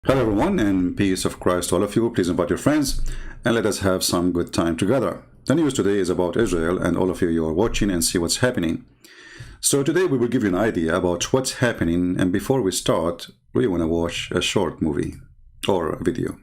Hello everyone, and peace of Christ to all of you. Please invite your friends and let us have some good time together. The news today is about Israel, and all of you are watching and see what's happening. So today we will give you an idea about what's happening, and before we start, we want to watch a short movie or video.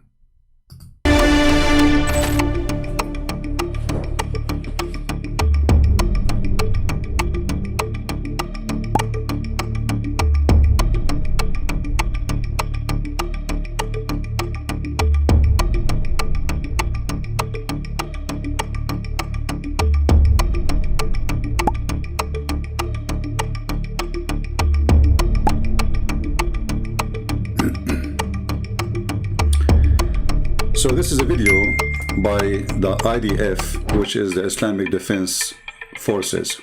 So this is a video by the IDF, which is the Islamic Defense Forces.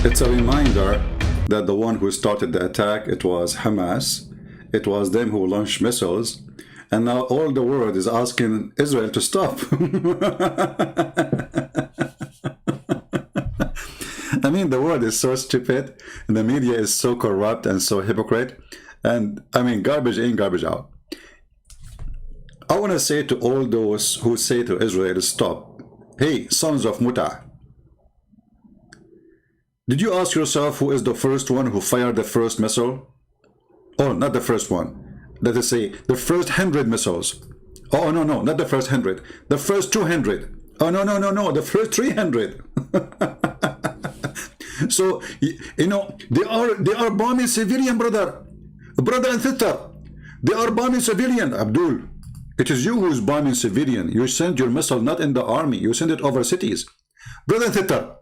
It's a reminder that the one who started the attack, it was Hamas. It was them who launched missiles. And now all the world is asking Israel to stop. I mean, the world is so stupid, and the media is so corrupt and so hypocrite. And I mean, garbage in, garbage out. I want to say to all those who say to Israel, stop. Hey, sons of Muta. Did you ask yourself who is the first one who fired the first missile? Oh, not the first one. Let us say the first 100 missiles. Oh, no, not the first 100. The first 200. Oh, no, the first 300. So, you know, they are bombing civilian, brother and sister. They are bombing civilian. Abdul, it is you who is bombing civilian. You send your missile not in the army. You send it over cities. Brother and sister,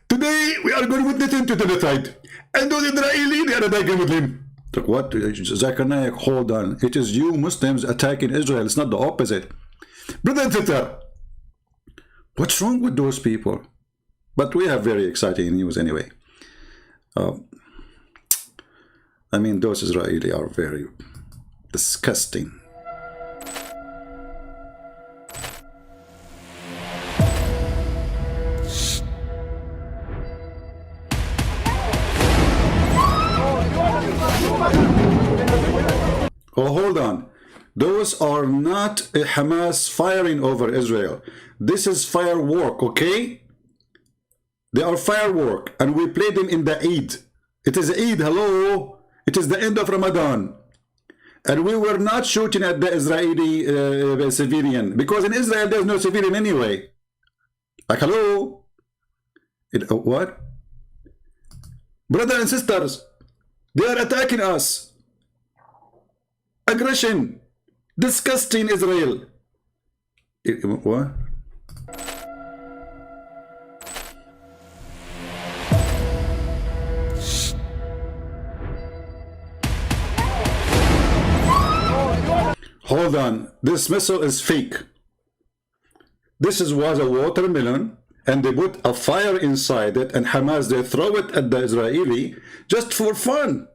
today we are going with Nathan to the genocide. And those Israeli, they are dying with him. Like what? Zakir Naik, hold on. It is you Muslims attacking Israel. It's not the opposite. Brother and sister, what's wrong with those people? But we have very exciting news anyway. I mean, those Israeli are very disgusting. Oh, hold on. Those are not Hamas firing over Israel. This is firework, okay? They are firework, and we play them in the Eid. It is Eid, hello? It is the end of Ramadan. And we were not shooting at the Israeli civilian, because in Israel there's no civilian anyway. Like, hello? What? Brothers and sisters, they are attacking us. Aggression, disgusting Israel. What? Hold on, this missile is fake. This was a watermelon, and they put a fire inside it, and Hamas, they throw it at the Israeli just for fun.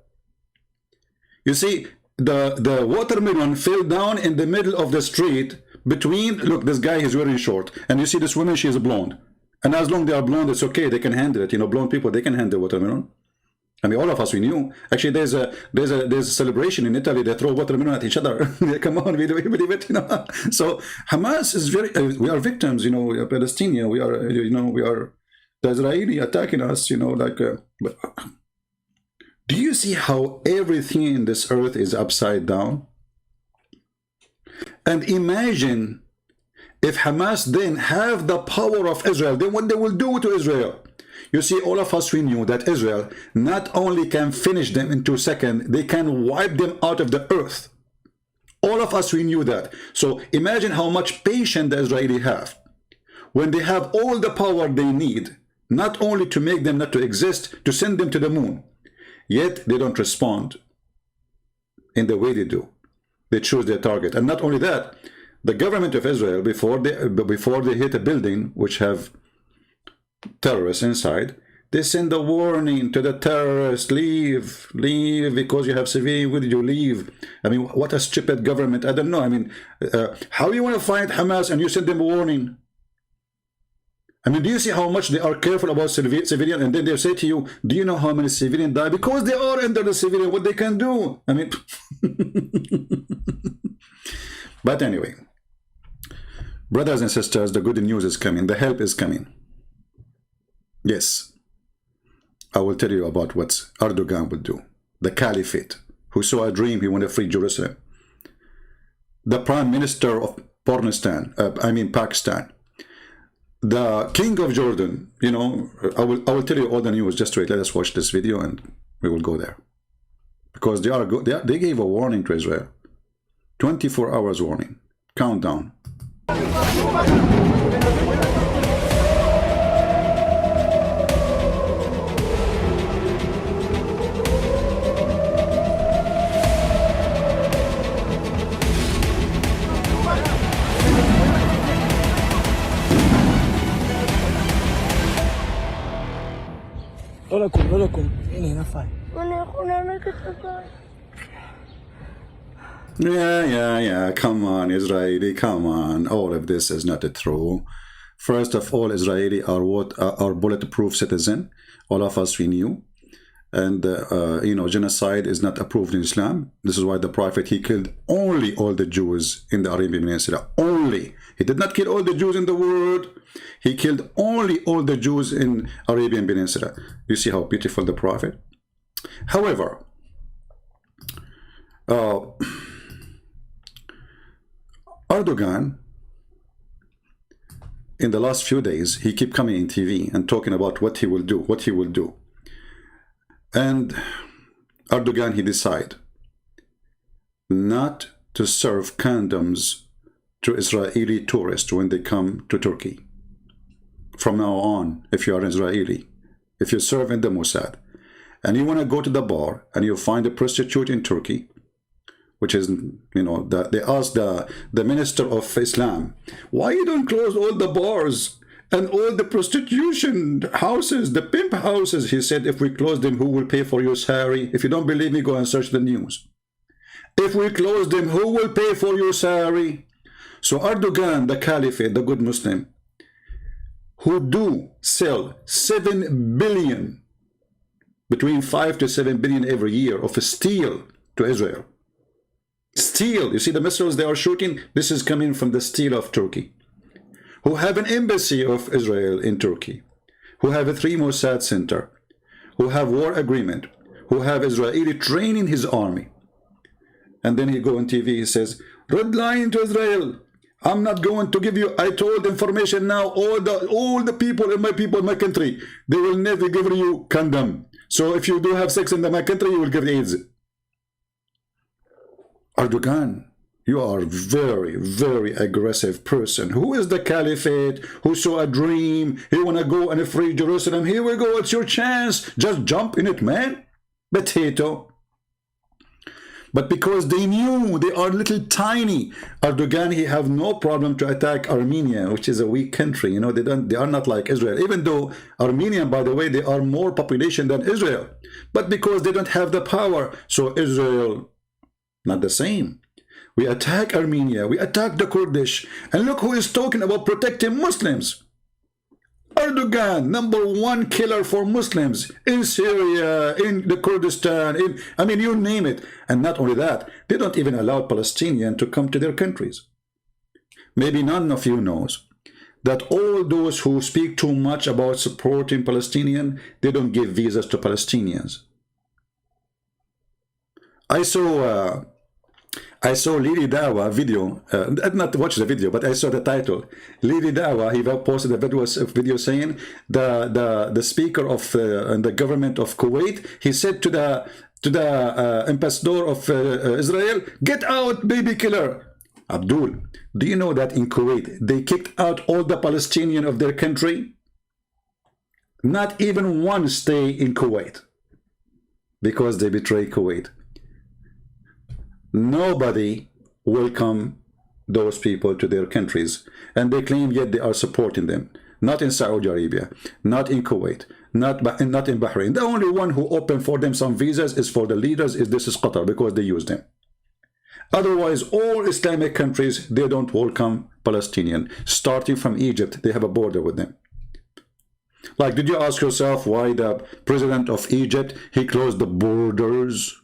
You see, the watermelon fell down in the middle of the street between, look, this guy is wearing short, and you see this woman, she is blonde, and as long as they are blonde, it's okay, they can handle it. You know, blonde people, they can handle watermelon. I mean, all of us, we knew. Actually, there's a celebration in Italy. They throw watermelon at each other. Come on, we believe it, you know. So Hamas is very. We are victims, you know. Palestinian. We are, you know, we are the Israeli attacking us, you know. Like, but do you see how everything in this earth is upside down? And imagine if Hamas then have the power of Israel, then what they will do to Israel. You see, all of us, we knew that Israel not only can finish them in 2 seconds, they can wipe them out of the earth. All of us, we knew that. So imagine how much patience the Israeli have. When they have all the power they need, not only to make them not to exist, to send them to the moon. Yet they don't respond in the way they do. They choose their target. And not only that, the government of Israel, before they hit a building which have terrorists inside, They send a warning to the terrorists, leave, leave, because you have civilian with you, leave. I mean, what a stupid government. I don't know. I mean, how you want to fight Hamas and you send them a warning? I mean, do you see how much they are careful about civilian? And then they say to you, do you know how many civilians die? Because they are under the civilian, what they can do. I mean, but anyway, brothers and sisters, the good news is coming. The help is coming. Yes. I will tell you about what Erdogan will do. The caliphate, who saw a dream, he wanted to free Jerusalem. The prime minister of Pakistan. The king of Jordan, you know, I will tell you all the news. Just wait, let us watch this video and we will go there. Because they gave a warning to Israel. 24 hours warning. Countdown. Yeah, come on, Israeli, come on. All of this is not true. First of all, Israeli are bulletproof citizen. All of us we knew. And, you know, genocide is not approved in Islam. This is why the Prophet, he killed only all the Jews in the Arabian Peninsula. Only. He did not kill all the Jews in the world. He killed only all the Jews in Arabian Peninsula. You see how beautiful the Prophet? However, Erdogan, in the last few days, he kept coming in TV and talking about what he will do, And Erdogan, he decided not to serve condoms to Israeli tourists when they come to Turkey. From now on, if you are Israeli, if you serve in the Mossad, and you want to go to the bar and you find a prostitute in Turkey, which is, you know, they asked the minister of Islam, why you don't close all the bars and all the prostitution houses, the pimp houses? He said, if we close them, who will pay for your salary? If you don't believe me, go and search the news. If we close them, who will pay for your salary? So Erdogan, the caliphate, the good Muslim, who do sell 7 billion, between 5 to 7 billion every year of steel to Israel. Steel, you see the missiles they are shooting? This is coming from the steel of Turkey. Who have an embassy of Israel in Turkey. Who have a 3 Mossad center. Who have war agreement. Who have Israeli training his army. And then he go on TV, he says, red line to Israel. I'm not going to give you, I told information now, all the people in my country, they will never give you condom. So if you do have sex in my country, you will get AIDS. Erdogan, you are very, very aggressive person. Who is the caliphate who saw a dream? He want to go and free Jerusalem. Here we go. It's your chance. Just jump in it, man. Potato. But because they knew they are little tiny, Erdogan, he have no problem to attack Armenia, which is a weak country. You know, they are not like Israel. Even though Armenia, by the way, they are more population than Israel. But because they don't have the power, so Israel, not the same. We attack Armenia, we attack the Kurdish, and look who is talking about protecting Muslims. Erdogan, #1 killer for Muslims in Syria, in the Kurdistan, I mean, you name it. And not only that, they don't even allow Palestinians to come to their countries. Maybe none of you knows that all those who speak too much about supporting Palestinians, they don't give visas to Palestinians. I saw Lili Dawa video, I did not watch the video, but I saw the title. Lili Dawa, he posted a video saying the speaker of the government of Kuwait, he said to the ambassador of Israel, get out, baby killer. Abdul, do you know that in Kuwait, they kicked out all the Palestinians of their country? Not even one stay in Kuwait because they betray Kuwait. Nobody welcome those people to their countries, and they claim yet they are supporting them. Not in Saudi Arabia, not in Kuwait, not in Bahrain. The only one who opened for them some visas is for the leaders. This is Qatar, because they use them. Otherwise, all Islamic countries, they don't welcome Palestinian. Starting from Egypt, they have a border with them. Like, did you ask yourself why the president of Egypt, he closed the borders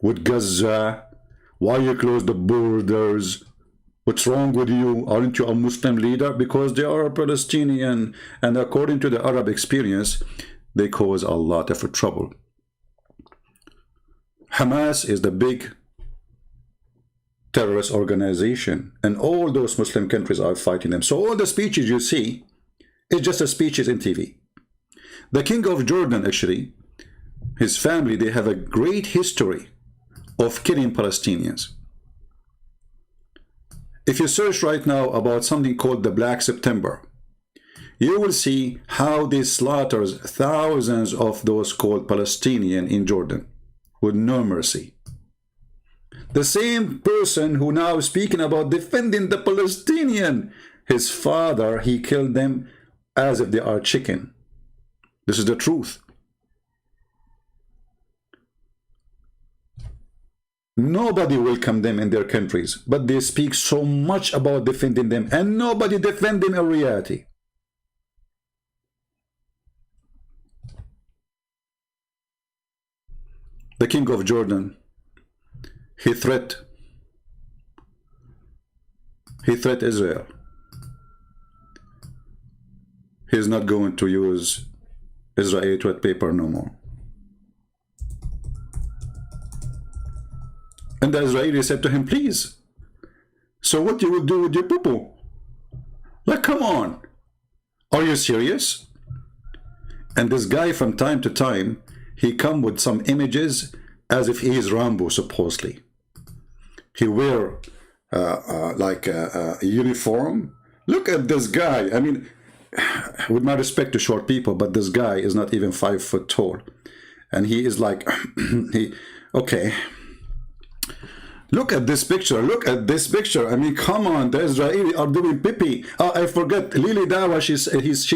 with Gaza? Why you close the borders? What's wrong with you? Aren't you a Muslim leader? Because they are a Palestinian. And according to the Arab experience, they cause a lot of trouble. Hamas is the big terrorist organization, and all those Muslim countries are fighting them. So all the speeches you see is just a speeches in TV. The king of Jordan, actually, his family, they have a great history of killing Palestinians. If you search right now about something called the Black September, you will see how they slaughters thousands of those called Palestinian in Jordan with no mercy. The same person who now is speaking about defending the Palestinian, his father, he killed them as if they are chicken. This is the truth. Nobody welcomed them in their countries, but they speak so much about defending them, and nobody defend them in reality. The king of Jordan, he threat Israel. He's not going to use Israeli toilet paper no more. And the Israeli said to him, please, so what you will do with your poo-poo? Like, come on, are you serious? And this guy from time to time, he come with some images as if he is Rambo, supposedly. He wear like a uniform. Look at this guy. I mean, with my respect to short people, but this guy is not even 5 foot tall. And he is like, okay. Look at this picture. Look at this picture. I mean, come on. The Israeli are doing pee-pee. I forget. Lili Dawa, she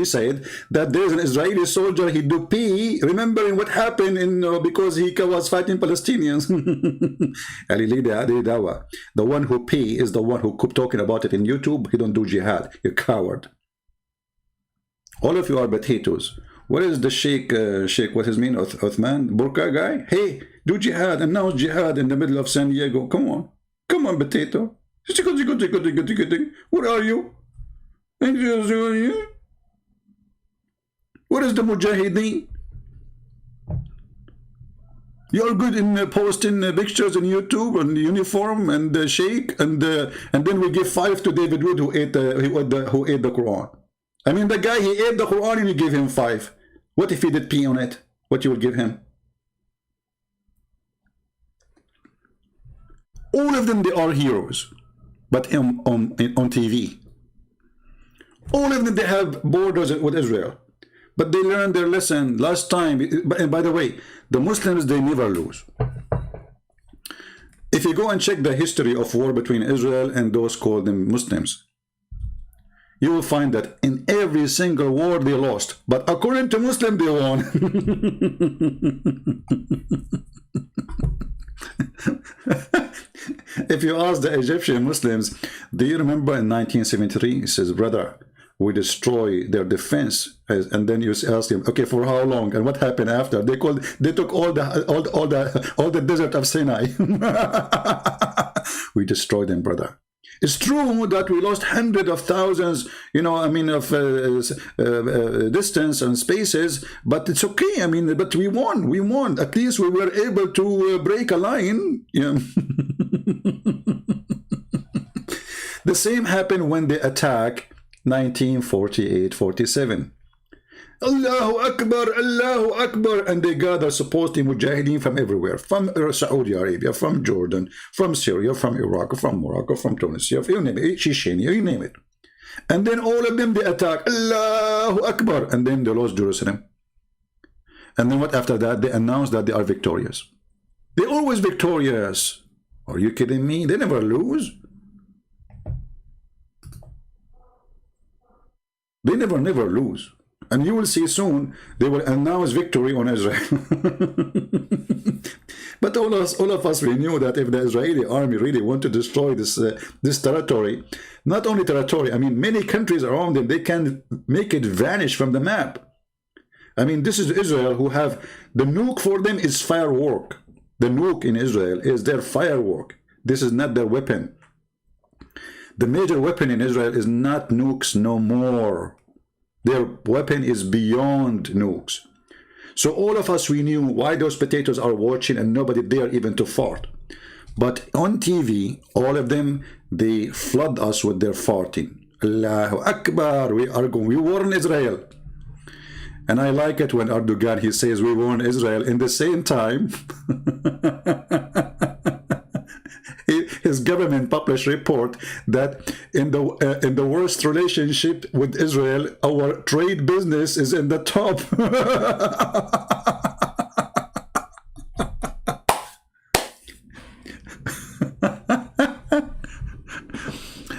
said that there's an Israeli soldier. He do pee. Remembering what happened in because he was fighting Palestinians. Lili Dawa, the one who pee is the one who keep talking about it in YouTube. He don't do jihad. You coward. All of you are potatoes. What is the Sheikh, what's his name, Uthman, Burqa guy? Hey, do jihad, announce jihad in the middle of San Diego. Come on. Come on, potato. Where are you? What is the Mujahideen? You're good in posting pictures on YouTube and uniform and Sheikh, and then we give 5 to David Wood who ate the Quran. I mean, the guy, he ate the Quran and you give him 5. What if he did pee on it? What you will give him? All of them, they are heroes, but on TV. All of them, they have borders with Israel, but they learned their lesson last time. And by the way, the Muslims, they never lose. If you go and check the history of war between Israel and those called them Muslims, you will find that in every single war they lost, but according to Muslim, they won. If you ask the Egyptian Muslims, do you remember in 1973? He says, brother, we destroy their defense. And then you ask him, okay, for how long? And what happened after? They took all the desert of Sinai. We destroyed them, brother. It's true that we lost hundreds of thousands, you know, I mean, of distance and spaces, but it's okay. I mean, but we won. We won. At least we were able to break a line. Yeah. The same happened when they attacked 1948-47. Allahu Akbar, Allahu Akbar, and they gather supporting Mujahideen from everywhere, from Saudi Arabia, from Jordan, from Syria, from Iraq, from Morocco, from Tunisia, you name it, Chechnya, you name it. And then all of them, they attack, Allahu Akbar, and then they lost Jerusalem. And then what after that? They announced that they are victorious. They're always victorious. Are you kidding me? They never lose. They never lose. And you will see soon they will announce victory on Israel. But all of us, we knew that if the Israeli army really want to destroy this territory, not only territory, I mean, many countries around them, they can make it vanish from the map. I mean, this is Israel who have, the nuke for them is firework. The nuke in Israel is their firework. This is not their weapon. The major weapon in Israel is not nukes no more. Their weapon is beyond nukes. So all of us, we knew why those potatoes are watching and nobody dare even to fart. But on TV, all of them, they flood us with their farting. Allahu Akbar, we warn Israel. And I like it when Erdogan, he says we warn Israel. In the same time, his government published report that in the worst relationship with Israel, our trade business is in the top.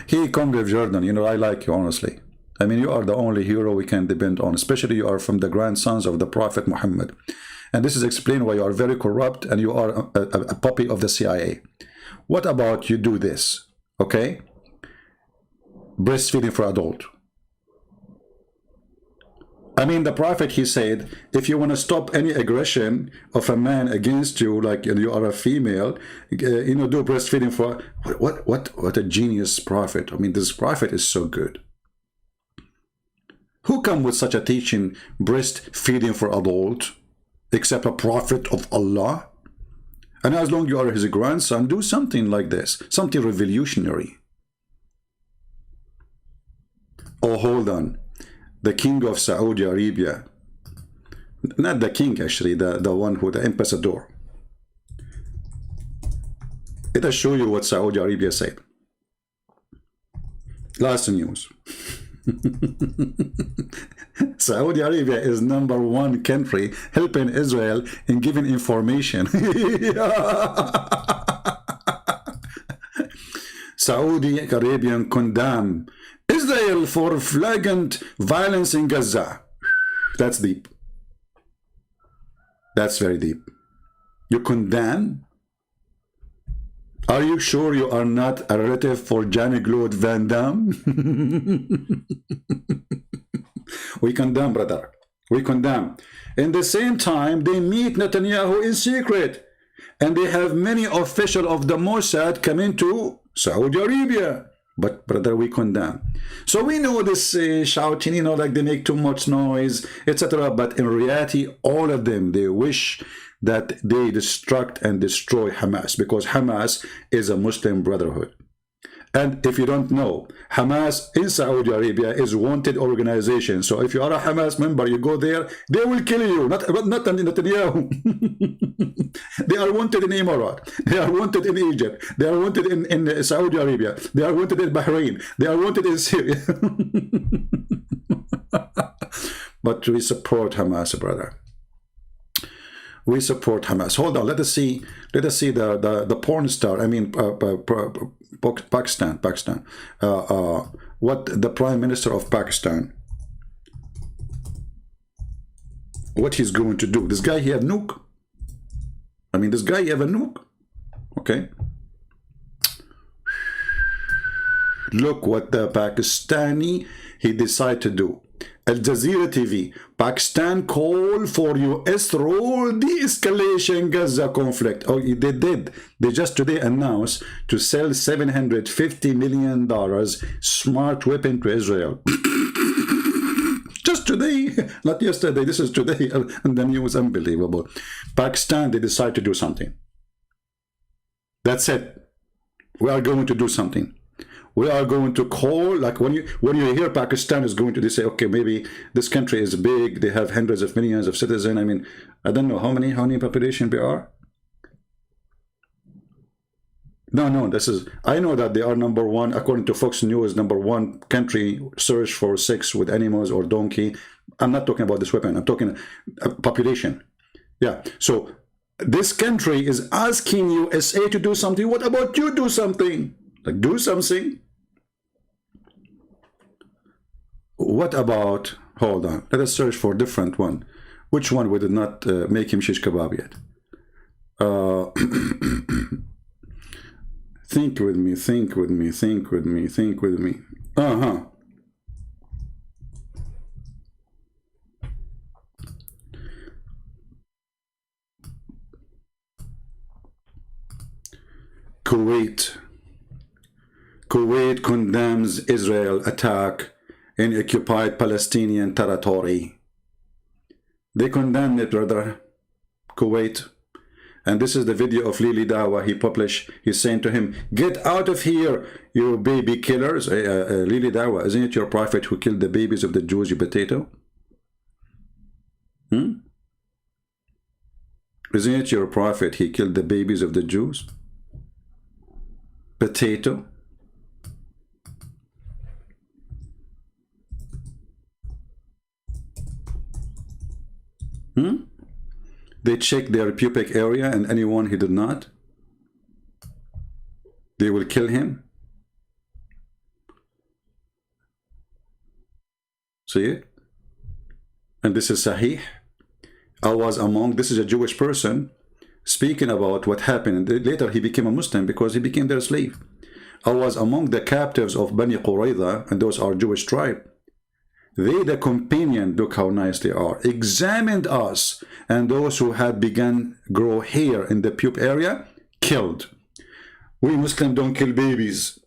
He come with Jordan. You know, I like you, honestly. I mean, you are the only hero we can depend on, especially you are from the grandsons of the Prophet Muhammad. And this is explained why you are very corrupt and you are a puppy of the CIA. What about you do this, okay? Breastfeeding for adult. I mean, the Prophet, he said, if you want to stop any aggression of a man against you, like you are a female, you know, do breastfeeding for... What a genius Prophet. I mean, this Prophet is so good. Who come with such a teaching, breastfeeding for adult, except a prophet of Allah? And as long as you are his grandson, do something like this, something revolutionary. Oh, hold on. The king of Saudi Arabia, not the king actually, the one who, the ambassador. Let us show you what Saudi Arabia said. Last news. Saudi Arabia is #1 country helping Israel in giving information. Saudi Arabian condemn Israel for flagrant violence in Gaza. That's deep. That's very deep. You condemn? Are you sure you are not a relative for Jean-Claude Van Damme? We condemn, brother. We condemn. In the same time, they meet Netanyahu in secret. And they have many officials of the Mossad coming to Saudi Arabia. But, brother, we condemn. So we know this shouting, you know, like they make too much noise, etc. But in reality, all of them, they wish that they destruct and destroy Hamas, because Hamas is a Muslim brotherhood. And if you don't know, Hamas in Saudi Arabia is a wanted organization. So if you are a Hamas member, you go there, they will kill you. Not Netanyahu. They are wanted in Emirates. They are wanted in Egypt. They are wanted in Saudi Arabia. They are wanted in Bahrain. They are wanted in Syria. But we support Hamas, brother. We support Hamas. Hold on, let us see the porn star. I mean, Pakistan. What the Prime Minister of Pakistan, what he's going to do. This guy, he have nuke. I mean, this guy, he have a nuke. Okay. Look what the Pakistani, he decided to do. Al Jazeera TV, Pakistan call for US role de-escalation Gaza conflict. Oh, they did. They just today announced to sell $750 million smart weapon to Israel. Just today, not yesterday. This is today, and the news, unbelievable. Pakistan, they decide to do something. That's it. We are going to do something. We are going to call, like when you hear Pakistan is going to, they say, okay, maybe this country is big, they have hundreds of millions of citizens. I mean, I don't know how many population they are. No, this is, I know that they are #1, according to Fox News, #1 country search for sex with animals or donkey. I'm not talking about this weapon, I'm talking population. Yeah, so this country is asking USA to do something. What about you do something? Like, do something. What about, Hold on. Let us search for a different one. Which one we did not make him shish kebab yet? Think with me, think with me, think with me, think with me. Kuwait. Kuwait condemns Israel attack in occupied Palestinian territory. They condemn it, brother. Kuwait. And this is the video of Lili Dawa he published. He's saying to him, get out of here, you baby killers. Lili Dawa, isn't it your prophet who killed the babies of the Jews, you potato? Isn't it your prophet he killed the babies of the Jews? Potato. They check their pubic area, and anyone he did not, they will kill him. See it? And this is Sahih. I was among, this is a Jewish person speaking about what happened. And later he became a Muslim because he became their slave. I was among the captives of Bani Qurayza, and those are Jewish tribe. They, the companion, look how nice they are, examined us, and those who had begun grow hair in the pube area, killed. We Muslims don't kill babies.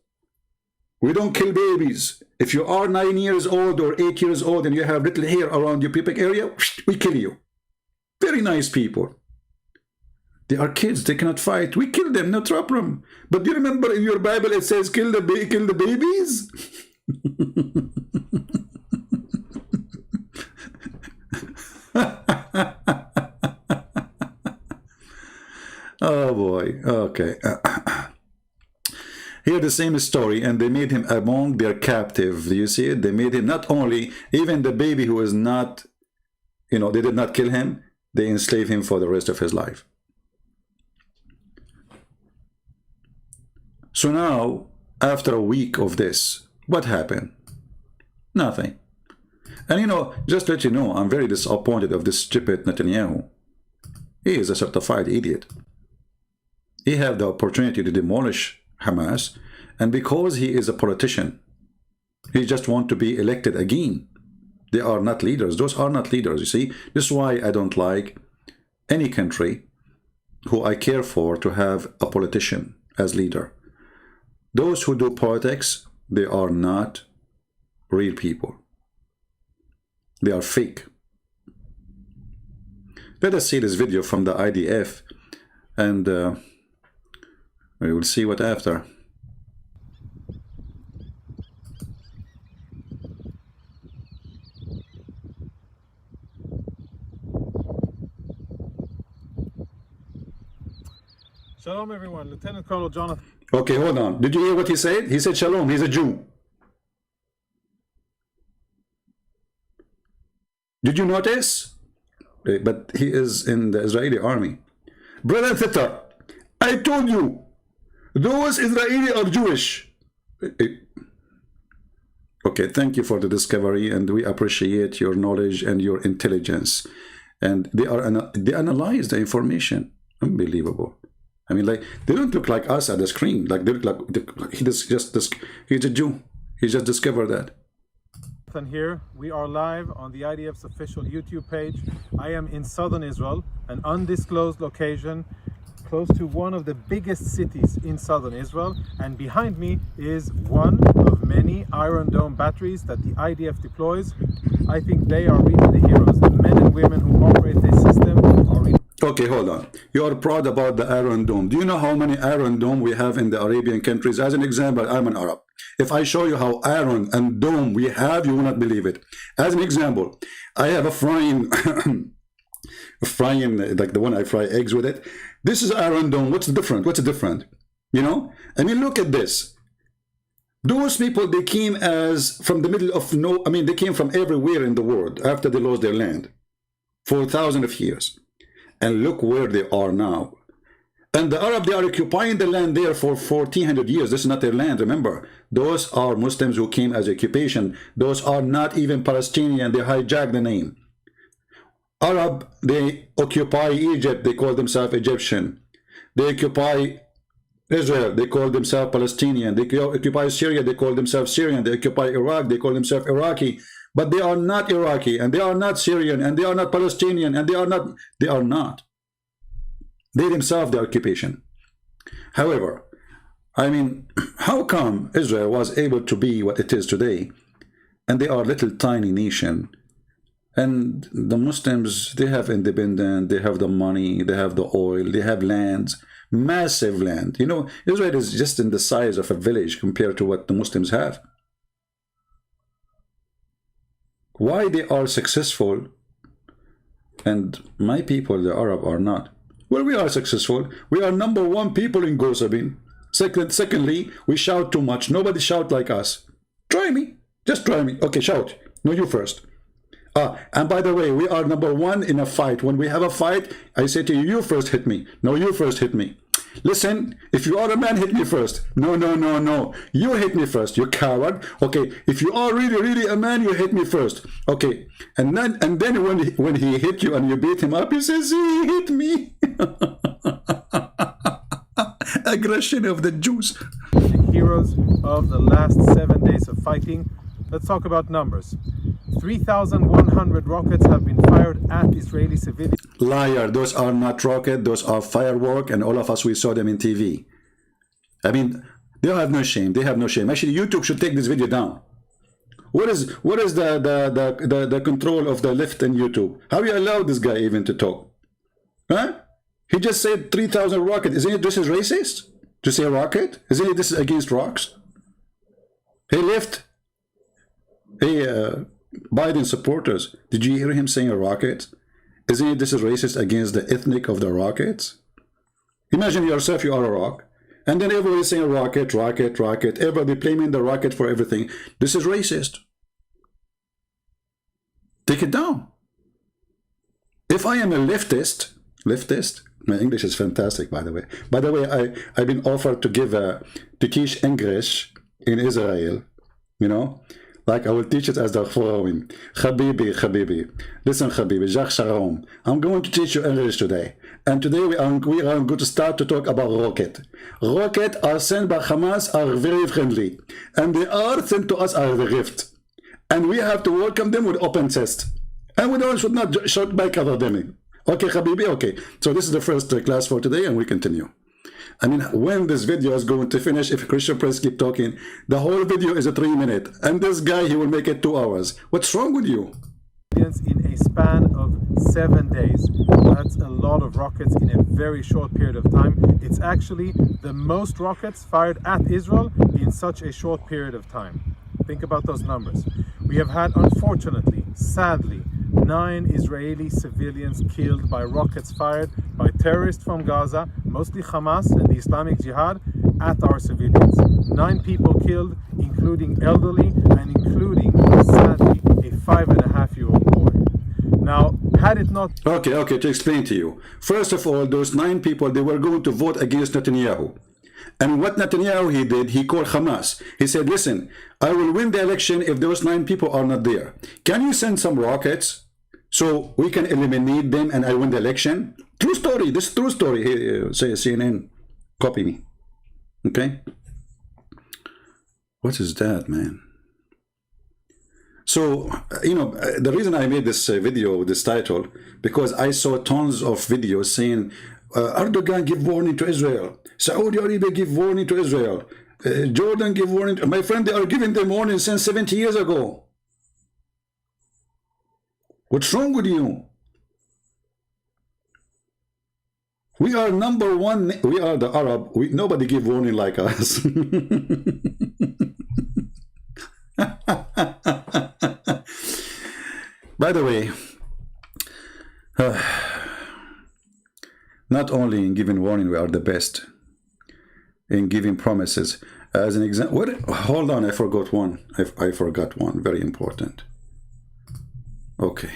We don't kill babies. If you are 9 years old or 8 years old and you have little hair around your pubic area, we kill you. Very nice people. They are kids, they cannot fight. We kill them, no problem. But do you remember in your Bible it says kill the babies? Oh boy. Okay. Here the same story, and they made him among their captive. Do you see it? They made him not only, even the baby who is not, you know, they did not kill him, they enslaved him for the rest of his life. So now, after a week of this, what happened? Nothing. And you know, just to let you know, I'm very disappointed of this stupid Netanyahu. He is a certified idiot. He had the opportunity to demolish Hamas, and because he is a politician, he just wants to be elected again. They are not leaders. Those are not leaders, you see. This is why I don't like any country who I care for to have a politician as leader. Those who do politics, they are not real people. They are fake. Let us see this video from the IDF, and we will see what after. Shalom everyone, Lieutenant Colonel Jonathan. Okay, hold on. Did you hear what he said? He said shalom, he's a Jew. Did you notice? But he is in the Israeli army. Brother and sister, I told you, those Israeli are Jewish. Okay, thank you for the discovery, and we appreciate your knowledge and your intelligence. And they analyze the information. Unbelievable. I mean, like, they don't look like us at the screen. Like, they look like he's a Jew. He just discovered that. Here we are live on the IDF's official YouTube page. I am in southern Israel, an undisclosed location close to one of the biggest cities in southern Israel, and behind me is one of many Iron Dome batteries that the IDF deploys. I think they are really the heroes. The men and women who operate this system are really... Okay, hold on. You are proud about the Iron Dome. Do you know how many Iron Dome we have in the Arabian countries? As an example, I'm an Arab. If I show you how iron and dome we have, you will not believe it. As an example, I have a frying, like the one I fry eggs with it. This is Iron Dome. What's the different? What's the different? You know? I mean, look at this. Those people, they came as from the middle of they came from everywhere in the world after they lost their land for thousands of years. And look where they are now. And the Arab, they are occupying the land there for 1400 years. This is not their land, remember. Those are Muslims who came as occupation. Those are not even Palestinian. They hijacked the name. Arab, they occupy Egypt. They call themselves Egyptian. They occupy Israel. They call themselves Palestinian. They occupy Syria. They call themselves Syrian. They occupy Iraq. They call themselves Iraqi. But they are not Iraqi, and they are not Syrian, and they are not Palestinian, and they are not. They themselves, the occupation. However, I mean, how come Israel was able to be what it is today, and they are a little tiny nation, and the Muslims, they have independence, they have the money, they have the oil, they have lands, massive land. You know, Israel is just in the size of a village compared to what the Muslims have. Why they are successful and my people, the Arab, are not? Well, we are successful. We are #1 people in Gorsabin. Secondly, we shout too much. Nobody shout like us. Try me. Just try me. Okay, shout. No, you first. And by the way, we are #1 in a fight. When we have a fight, I say to you, you first hit me. No, you first hit me. Listen, if you are a man, hit me first. No, no, no, no. You hit me first, you coward. Okay, if you are really a man, you hit me first. Okay, and then when he hit you and you beat him up, he says, he hit me. Aggression of the Jews. The heroes of the last 7 days of fighting. Let's talk about numbers. 3,100 rockets have been fired at Israeli civilians. Liar, those are not rockets, those are firework, and all of us, we saw them in TV. I mean, they have no shame, they have no shame. Actually, YouTube should take this video down. What is the control of the left in YouTube? How you allow this guy even to talk? Huh? He just said 3,000 rockets. Isn't it this is racist? To say rocket? Isn't it this is against rocks? Hey, left. Hey, Biden supporters, did you hear him saying a rocket? Isn't it this is racist against the ethnic of the rockets? Imagine yourself, you are a rock, and then everybody is saying rocket, rocket, rocket, everybody blaming the rocket for everything. This is racist. Take it down. If I am a leftist, my English is fantastic, by the way. By the way, I've been offered to to teach English in Israel, you know. Like I will teach it as the following. Habibi. Listen, Habibi, Jacques Sharon. I'm going to teach you English today. And today we are going to start to talk about rocket. Rocket are sent by Hamas are very friendly. And they are sent to us as the gift. And we have to welcome them with open chest. And we should not shout back at them. Okay, Habibi, okay. So this is the first class for today, and we continue. I mean, when this video is going to finish, if Christian Prince keep talking, the whole video is a 3 minute, and this guy, he will make it 2 hours. What's wrong with you? In a span of 7 days. That's a lot of rockets in a very short period of time. It's actually the most rockets fired at Israel in such a short period of time. Think about those numbers. We have had, unfortunately, sadly, 9 Israeli civilians killed by rockets fired by terrorists from Gaza, mostly Hamas and the Islamic Jihad, at our civilians. 9 people killed, including elderly and including, sadly, a 5.5-year-old boy. Now, had it not... Okay, to explain to you. First of all, those 9 people, they were going to vote against Netanyahu. And what Netanyahu he did, he called Hamas. He said, listen, I will win the election if those 9 people are not there. Can you send some rockets so we can eliminate them and I win the election? True story. This is true story. Here, say CNN, copy me. Okay? What is that, man? So, you know, the reason I made this video, this title, because I saw tons of videos saying, Erdogan give warning to Israel. Saudi Arabia give warning to Israel. Jordan give warning. My friend, they are giving them warning since 70 years ago. What's wrong with you? We are #1. We are the Arab. Nobody give warning like us. By the way, not only in giving warning, we are the best in giving promises. As an example, hold on, I forgot one. I forgot one, very important. Okay.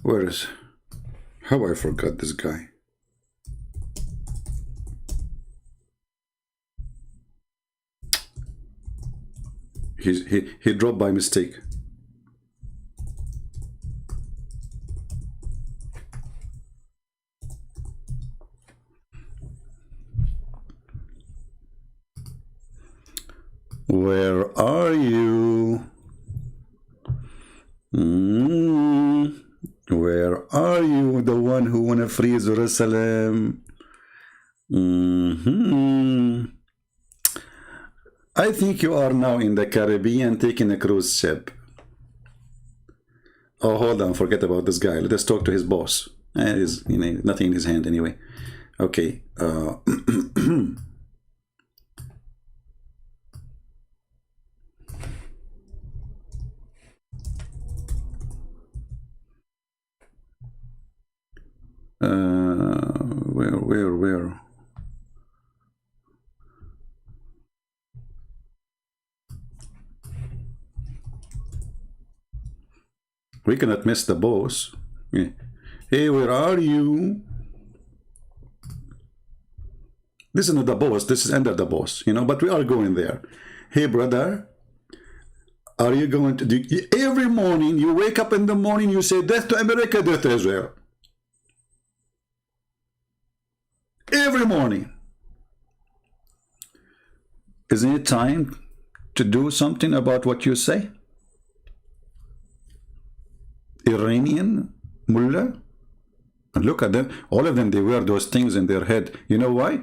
Where is... How I forgot this guy? he dropped by mistake. Where are you? Where are you, the one who wanna free Jerusalem? I think you are now in the Caribbean taking a cruise ship. Oh, hold on, forget about this guy. Let us talk to his boss. He's, nothing in his hand anyway. Okay. Where? We cannot miss the boss. Yeah. Hey, where are you? This is not the boss, this is under the boss, but we are going there. Hey, brother, are you going to do... Every morning, you wake up in the morning, you say, death to America, death to Israel. Every morning. Isn't it time to do something about what you say? Iranian mullah? And look at them. All of them, they wear those things in their head. You know why?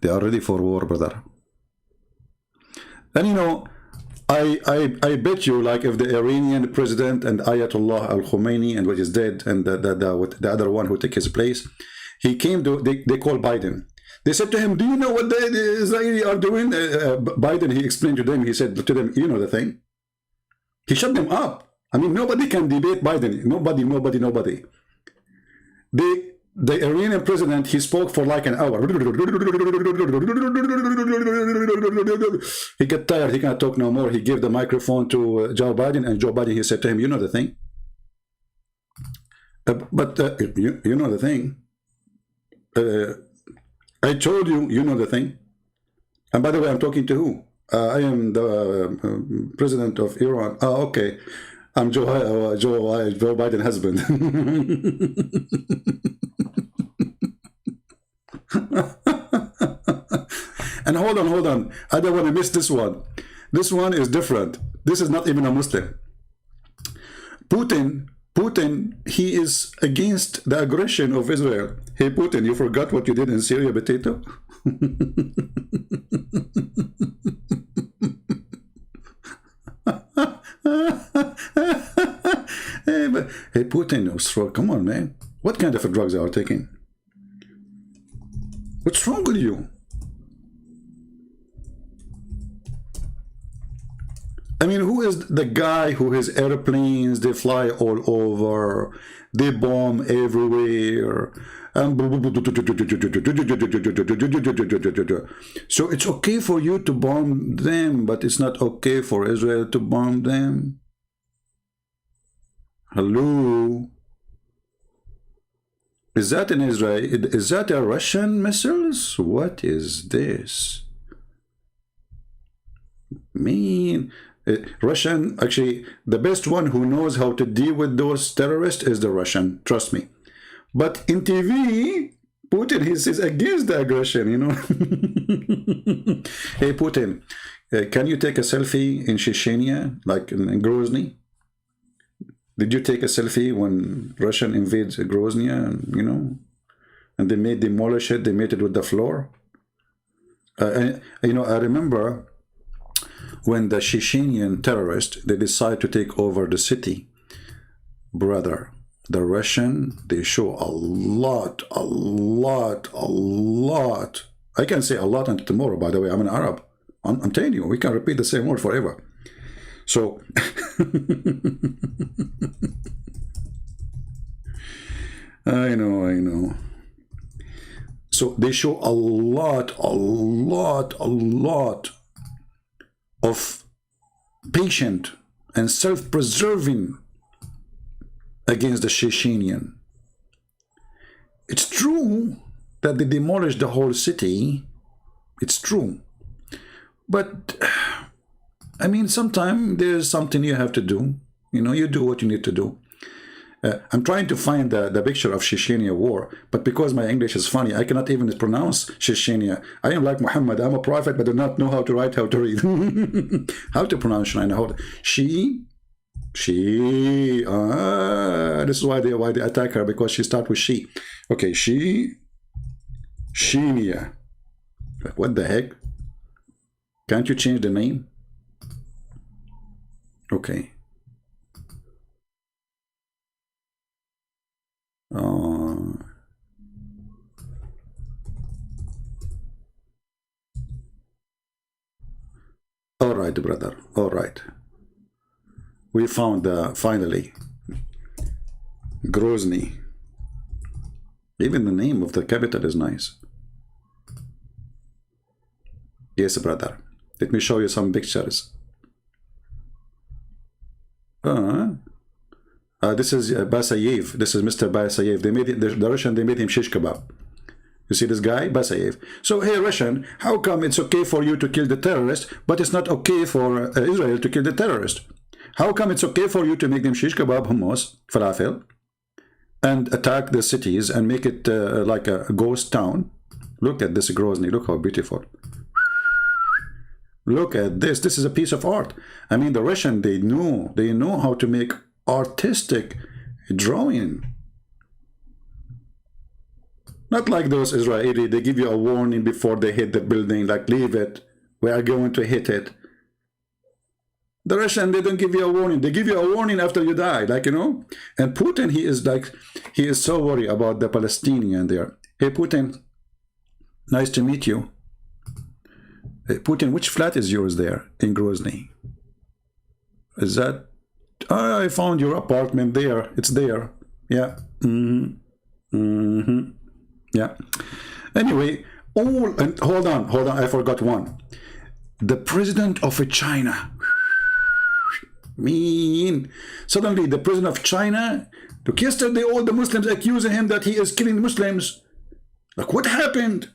They are ready for war, brother. And I bet you, like, if the Iranian president and Ayatollah al-Khomeini and what is dead, and the other one who took his place, he came to, they called Biden. They said to him, do you know what the Israelis are doing? Biden, he explained to them, he said to them, you know the thing. He shut them up. I mean, nobody can debate Biden. Nobody. The Iranian president, he spoke for like an hour. He got tired, he can't talk no more. He gave the microphone to Joe Biden, and Joe Biden, he said to him, you know the thing. You know the thing. I told you, you know the thing. And by the way, I'm talking to who? I am the president of Iran. Oh, okay. I'm Joe Biden's husband. And hold on. I don't want to miss this one. This one is different. This is not even a Muslim. Putin, he is against the aggression of Israel. Hey, Putin, you forgot what you did in Syria, potato? Hey, Putin, come on, man. What kind of drugs are you taking? What's wrong with you? I mean, who is the guy who has airplanes, they fly all over, they bomb everywhere, so it's okay for you to bomb them, but it's not okay for Israel to bomb them? Hello? Is that in Israel? Is that a Russian missiles? What is this? Mean... Russian, actually, the best one who knows how to deal with those terrorists is the Russian, trust me. But in TV, Putin, he says against the aggression, Hey, Putin, can you take a selfie in Chechnya, like in Grozny? Did you take a selfie when Russian invades Grozny, and they demolish it, they made it with the floor? I remember when the Chechenian terrorists, they decide to take over the city, brother, the Russian, they show a lot. I can say a lot until tomorrow, by the way. I'm an Arab. I'm telling you, we can repeat the same word forever. So, I know. So they show a lot of patient and self-preserving against the Chechenian. It's true that they demolished the whole city. It's true. But I mean, sometimes there's something you have to do. You know, you do what you need to do. I'm trying to find the picture of Chechnya war, but because my English is funny, I cannot even pronounce Chechnya. I am like Muhammad. I'm a prophet, but do not know how to write, how to read. How to pronounce China? She. This is why they attack her, because she starts with she. Okay, Chechnya. What the heck? Can't you change the name? Okay. All right, brother. All right. We found finally Grozny. Even the name of the capital is nice. Yes, brother. Let me show you some pictures. This is Basayev. This is Mr. Basayev. They made it, the Russian, they made him shish kebab. You see this guy, Basayev. So, hey, Russian, how come it's okay for you to kill the terrorist, but it's not okay for Israel to kill the terrorist? How come it's okay for you to make them shish kebab, hummus, falafel, and attack the cities and make it like a ghost town? Look at this Grozny. Look how beautiful. Look at this. This is a piece of art. I mean, the Russian, they know how to make artistic drawing. Not like those Israeli, they give you a warning before they hit the building, like, leave it, we are going to hit it. The Russian, they don't give you a warning. They give you a warning after you die, like, you know. And Putin, he is so worried about the Palestinian there. Hey, Putin, nice to meet you. Hey, Putin, which flat is yours there in Grozny? Is that? Oh, I found your apartment there. It's there. Yeah. Yeah. Anyway, and hold on. I forgot one. The president of China. Suddenly, the president of China. Look, yesterday all the Muslims accusing him that he is killing Muslims. Like, what happened?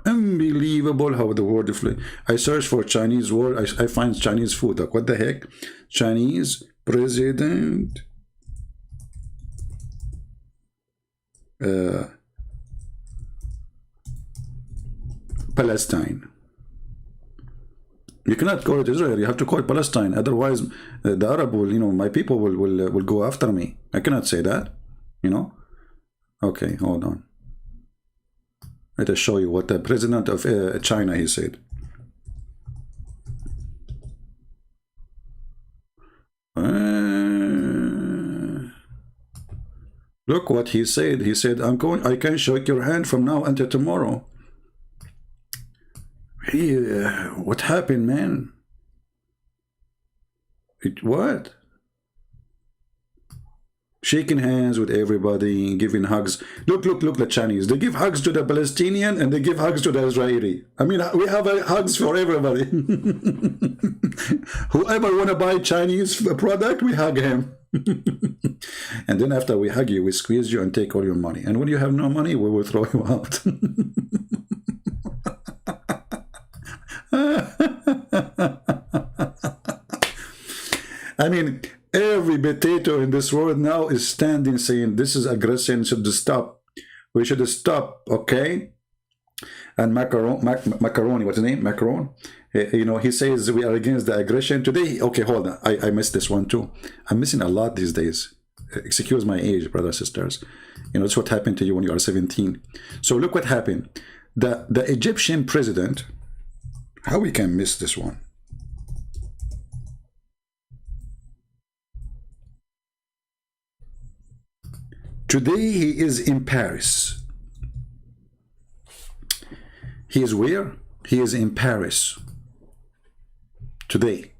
Unbelievable how the word flew. I search for Chinese word. I find Chinese food. Like, what the heck? Chinese president. Palestine. You cannot call it Israel. You have to call it Palestine. Otherwise, the Arab will, my people will go after me. I cannot say that. Okay, hold on. Let us show you what the president of China, he said. Look what he said. He said, I can shake your hand from now until tomorrow. What happened, man? What? Shaking hands with everybody, giving hugs. Look, the Chinese. They give hugs to the Palestinian and they give hugs to the Israeli. I mean, we have hugs for everybody. Whoever want to buy Chinese product, we hug him. And then after we hug you, we squeeze you and take all your money. And when you have no money, we will throw you out. I mean, every potato in this world now is standing saying this is aggression, should stop. We should stop, okay? And Macaroni, what's his name? Macron. He says we are against the aggression. Today, okay, hold on. I missed this one too. I'm missing a lot these days. Excuse my age, brothers and sisters. It's what happened to you when you are 17. So look what happened. The Egyptian president, how we can miss this one? Today he is in Paris. He is where? He is in Paris. Today.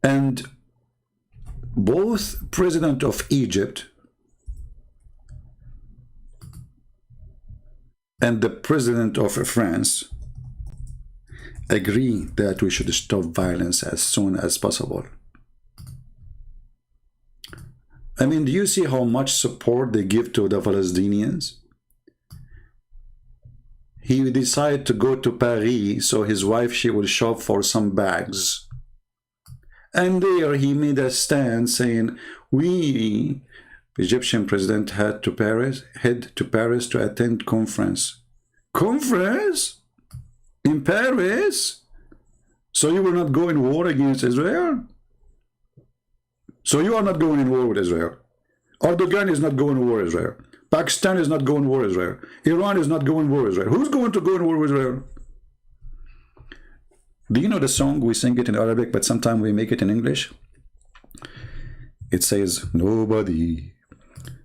And both President of Egypt and the President of France agree that we should stop violence as soon as possible. I mean, do you see how much support they give to the Palestinians? he decided to go to Paris so his wife, she will shop for some bags. And there he made a stand saying, we, Egyptian president, head to Paris to attend conference. Conference? In Paris? So you will not go in war against Israel? So you are not going in war with Israel. Erdogan is not going to war with Israel. Pakistan is not going to war with Israel. Iran is not going to war with Israel. Who's going to go in war with Israel? Do you know the song? We sing it in Arabic, but sometimes we make it in English. It says, nobody,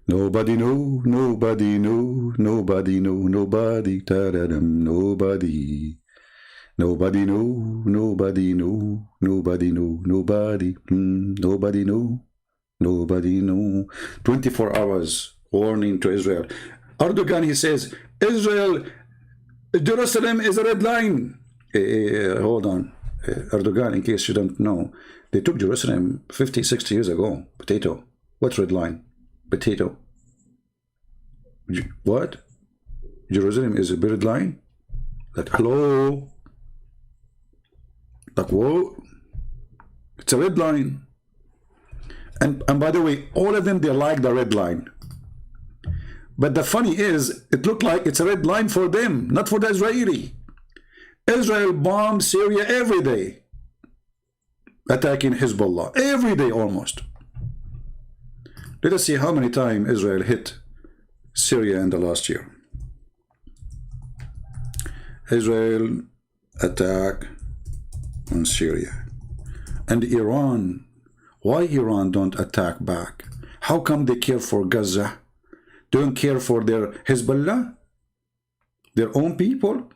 nobody know, nobody know, nobody know, nobody, ta-da-dum, nobody. Nobody know, nobody know, nobody know, nobody, nobody know, nobody know. 24 hours warning to Israel. Erdogan, he says, Israel, Jerusalem is a red line. Hold on. Erdogan, in case you don't know, they took Jerusalem 50, 60 years ago. Potato. What's red line? Potato. What? Jerusalem is a red line? Like, hello? Like, whoa, it's a red line. And by the way, all of them, they like the red line. But the funny is, it looked like it's a red line for them, not for the Israeli. Israel bombs Syria every day, attacking Hezbollah, every day almost. Let us see how many times Israel hit Syria in the last year. Israel attack on Syria. And Iran, why Iran don't attack back? How come they care for Gaza? Don't care for their Hezbollah? Their own people?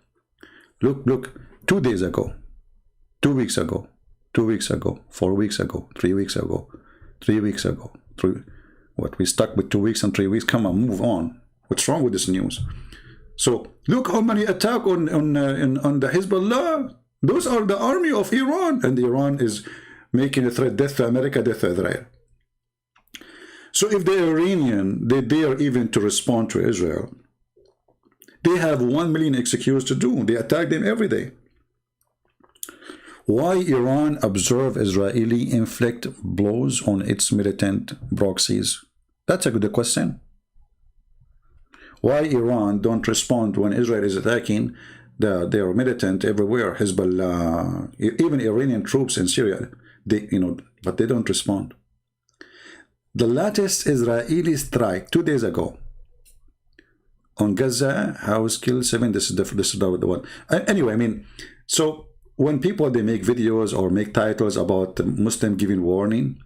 Look, 2 days ago, 2 weeks ago, 2 weeks ago, 4 weeks ago, 3 weeks ago, 3 weeks ago, what, we stuck with 2 weeks and 3 weeks? Come on, move on. What's wrong with this news? So look how many attack on the Hezbollah. Those are the army of Iran, and Iran is making a threat, death to America, death to Israel. So if the Iranian, they dare even to respond to Israel, they have 1 million executions to do. They attack them every day. Why Iran observe Israeli inflict blows on its militant proxies? That's a good question. Why Iran don't respond when Israel is attacking their militant everywhere, Hezbollah, even Iranian troops in Syria, but they don't respond. The latest Israeli strike 2 days ago on Gaza, house killed 7. This is the one. Anyway, I mean, so when people, they make videos or make titles about the Muslim giving warning,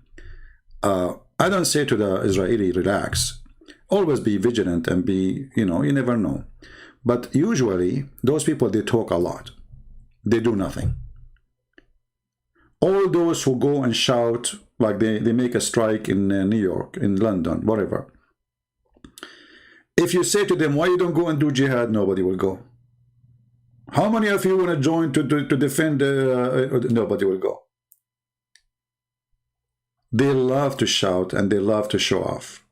I don't say to the Israeli, relax. Always be vigilant and be, you never know. But usually, those people, they talk a lot. They do nothing. All those who go and shout, like they make a strike in New York, in London, whatever. If you say to them, why you don't go and do jihad, nobody will go. How many of you want to join to defend? Nobody will go. They love to shout and they love to show off.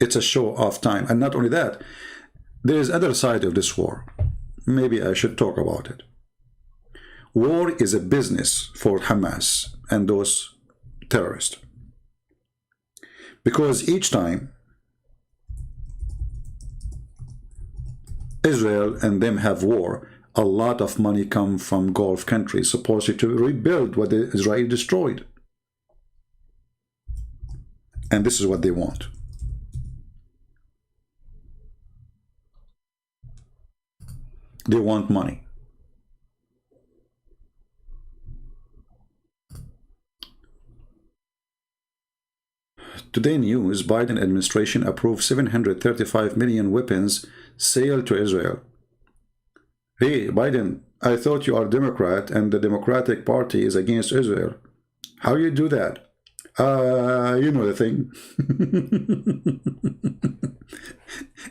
It's a show-off time. And not only that, there is other side of this war. Maybe I should talk about it. War is a business for Hamas and those terrorists. Because each time Israel and them have war, a lot of money come from Gulf countries supposed to rebuild what Israel destroyed. And this is what they want. They want money. Today news, Biden administration approved 735 million weapons sale to Israel. Hey, Biden, I thought you are Democrat and the Democratic Party is against Israel. How you do that? You know the thing.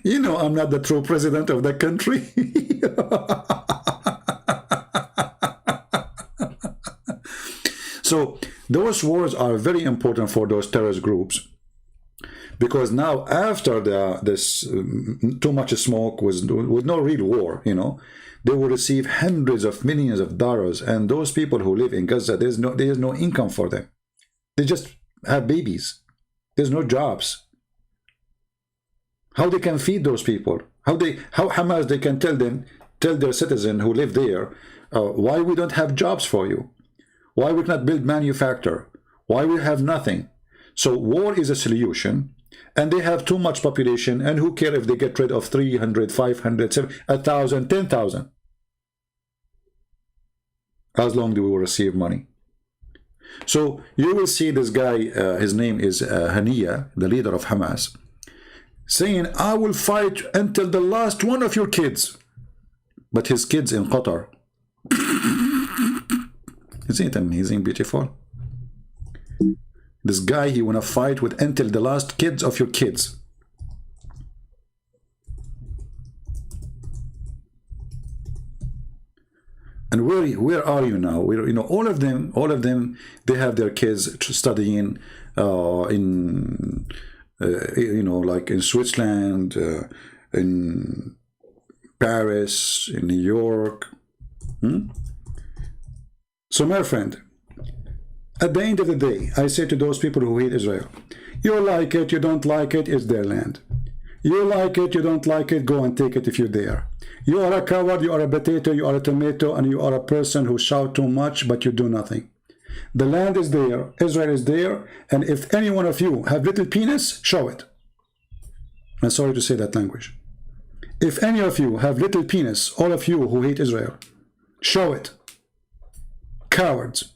You know I'm not the true president of the country. So those wars are very important for those terrorist groups because now after this too much smoke with no real war, you know, they will receive hundreds of millions of dollars, and those people who live in Gaza, there is no income for them. They just have babies. There's no jobs. How they can feed those people? How Hamas they can tell their citizens who live there, why we don't have jobs for you? Why we cannot build manufacture? Why we have nothing? So war is a solution, and they have too much population, and who care if they get rid of 300, 500, 1,000, 10,000? As long as we will receive money. So you will see this guy, his name is Haniya, the leader of Hamas, saying, I will fight until the last one of your kids. But his kids in Qatar. Isn't it amazing, beautiful? This guy, he want to fight with until the last kids of your kids. And where are you now? You know, all of them, they have their kids studying in you know, like in Switzerland, in Paris, in New York. So, my friend, at the end of the day, I say to those people who hate Israel, you like it, you don't like it, it's their land. You like it, you don't like it, go and take it if you're there. You are a coward, you are a potato, you are a tomato, and you are a person who shout too much, but you do nothing. The land is there, Israel is there, and if any one of you have little penis, show it. I'm sorry to say that language. If any of you have little penis, all of you who hate Israel, show it. Cowards.